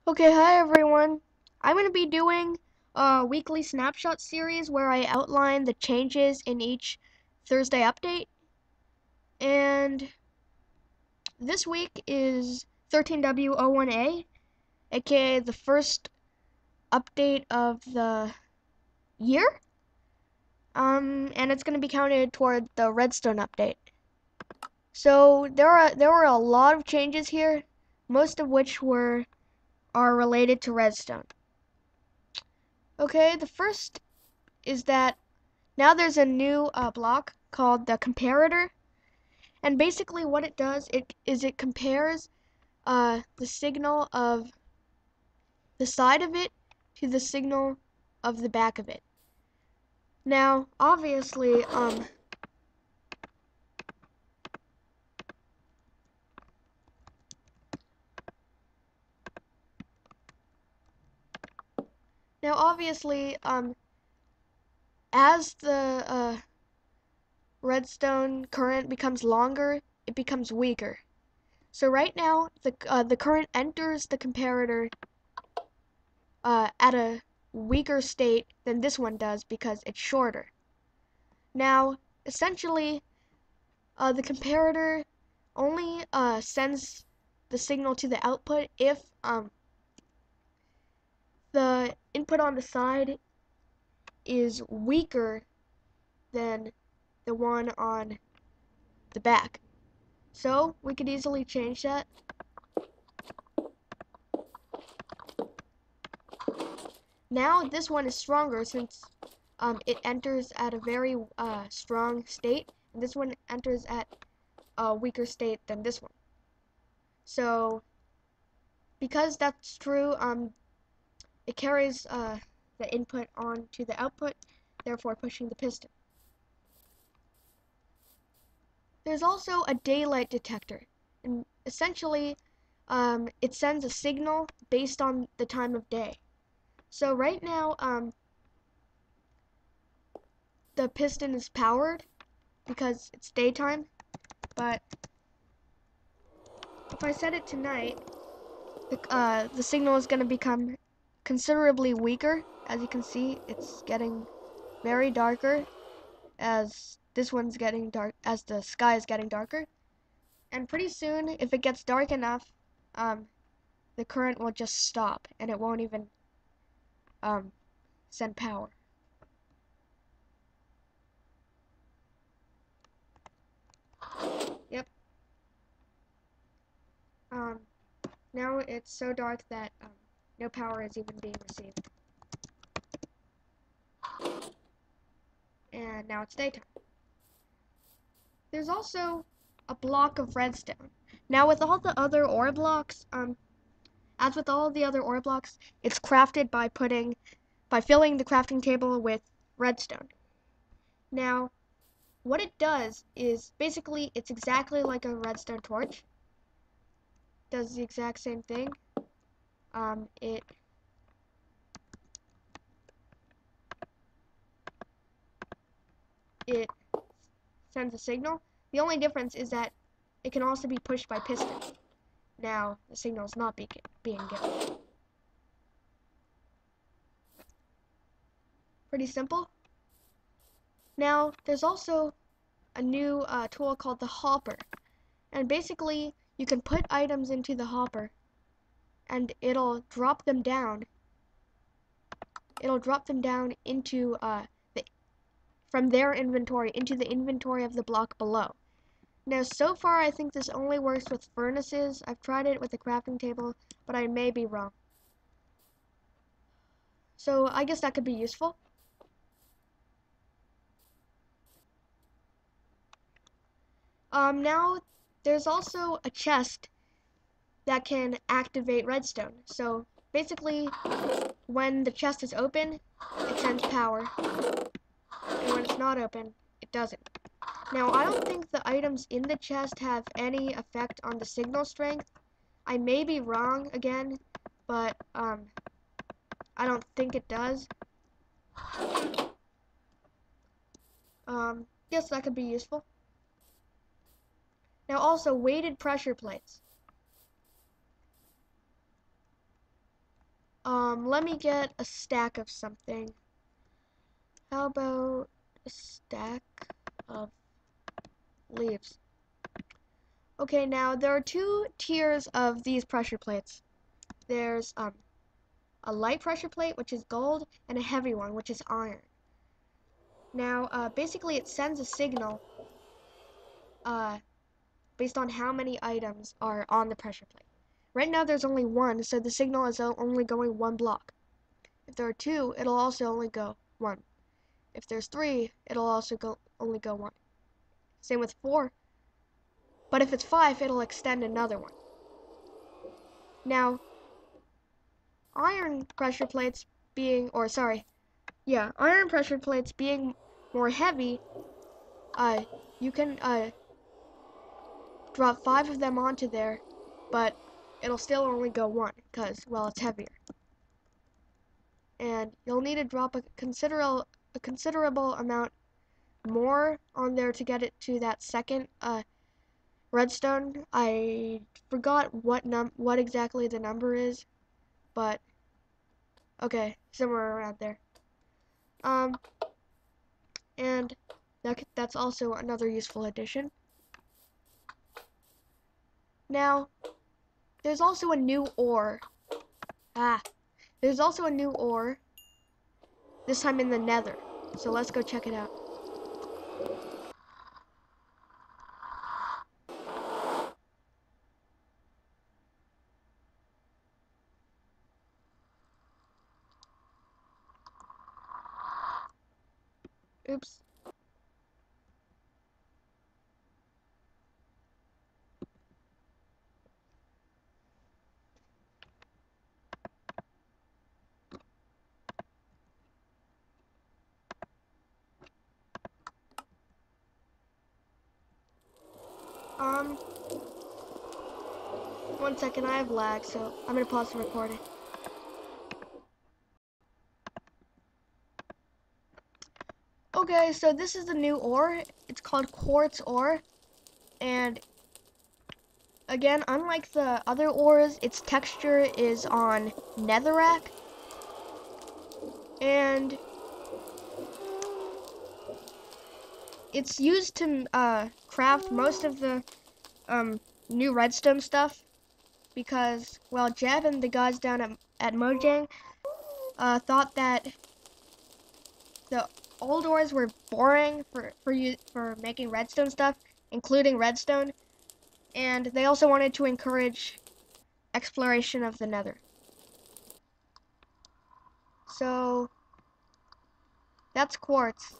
Okay, hi everyone. I'm going to be doing a weekly snapshot series where I outline the changes in each Thursday update. And this week is 13W01A, aka the first update of the year. And it's going to be counted toward the Redstone update. So there were a lot of changes here, most of which are related to Redstone. Okay, the first is that now there's a new block called the comparator, and basically what it does it compares the signal of the side of it to the signal of the back of it. Now, obviously, now obviously, as the redstone current becomes longer, it becomes weaker. So right now, the current enters the comparator at a weaker state than this one does because it's shorter. Now, essentially, the comparator only sends the signal to the output if the input on the side is weaker than the one on the back. So we could easily change that. Now this one is stronger since it enters at a very strong state, and this one enters at a weaker state than this one. So because that's true, it carries the input on to the output, therefore pushing the piston. There's also a daylight detector, and essentially it sends a signal based on the time of day. So right now the piston is powered because it's daytime, but if I set it to night, the signal is going to become considerably weaker. As you can see, it's getting very darker as this one's getting dark, as the sky is getting darker. And pretty soon, if it gets dark enough, the current will just stop and it won't even send power. Yep. Now it's so dark that no power is even being received. And now it's daytime. There's also a block of redstone. Now with all the other ore blocks, as with all the other ore blocks, it's crafted by filling the crafting table with redstone. Now, what it does is basically it's exactly like a redstone torch. Does the exact same thing. It sends a signal. The only difference is that it can also be pushed by pistons. Now, the signal is not being given. Pretty simple. Now, there's also a new tool called the hopper. And basically, you can put items into the hopper and it'll drop them down. It'll drop them down into from their inventory into the inventory of the block below. Now, so far, I think this only works with furnaces. I've tried it with the crafting table, but I may be wrong. So I guess that could be useful. Now, there's also a chest that can activate redstone. So basically, when the chest is open, it sends power, and when it's not open, it doesn't. Now, I don't think the items in the chest have any effect on the signal strength. I may be wrong again, but I don't think it does. Yes, that could be useful. Now also weighted pressure plates. Let me get a stack of something. How about a stack of leaves? Okay, now there are two tiers of these pressure plates. There's a light pressure plate, which is gold, and a heavy one, which is iron. Now, basically it sends a signal based on how many items are on the pressure plate. Right now there's only one, so the signal is only going one block. If there are two, it'll also only go one. If there's three, it'll also only go one. Same with four. But if it's five, it'll extend another one. Now, iron pressure plates being, iron pressure plates being more heavy, you can drop 5 of them onto there, but it'll still only go one, because, well, it's heavier. And you'll need to drop a considerable amount more on there to get it to that second redstone. I forgot what exactly the number is, but okay, somewhere around there. And that's also another useful addition. Now, there's also a new ore. There's also a new ore, this time in the Nether. So let's go check it out. Oops. One second, I have lag, so I'm gonna pause the recording. Okay, so this is the new ore. It's called quartz ore, and again, unlike the other ores, its texture is on netherrack, and it's used to craft most of the new redstone stuff, because, well, Jeb and the guys down at Mojang thought that the old ores were boring for making redstone stuff, including redstone, and they also wanted to encourage exploration of the Nether. So that's quartz.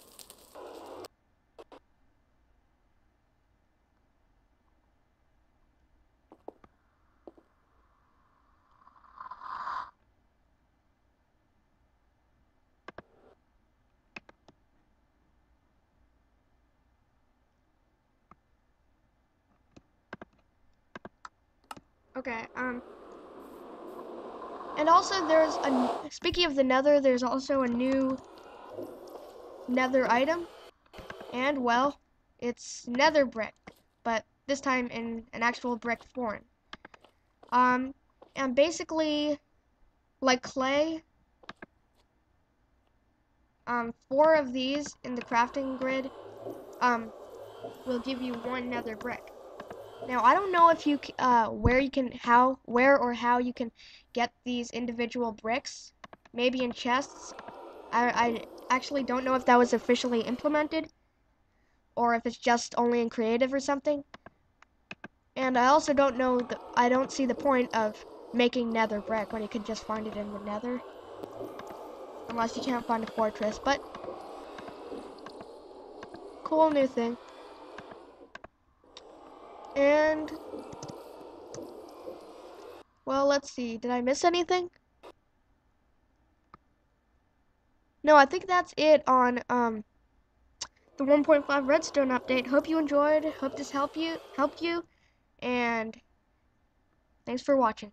Okay, and also speaking of the Nether, there's also a new Nether item, and, well, it's Nether brick, but this time in an actual brick form. And basically, like clay, 4 of these in the crafting grid, will give you 1 Nether brick. Now, I don't know if you where or how you can get these individual bricks. Maybe in chests. I actually don't know if that was officially implemented, or if it's just only in creative or something. And I also don't know I don't see the point of making Nether brick when you could just find it in the Nether, unless you can't find a fortress. But cool new thing. And, well, let's see. Did I miss anything? No, I think that's it on the 1.5 Redstone update. Hope you enjoyed. Hope this helped you. And thanks for watching.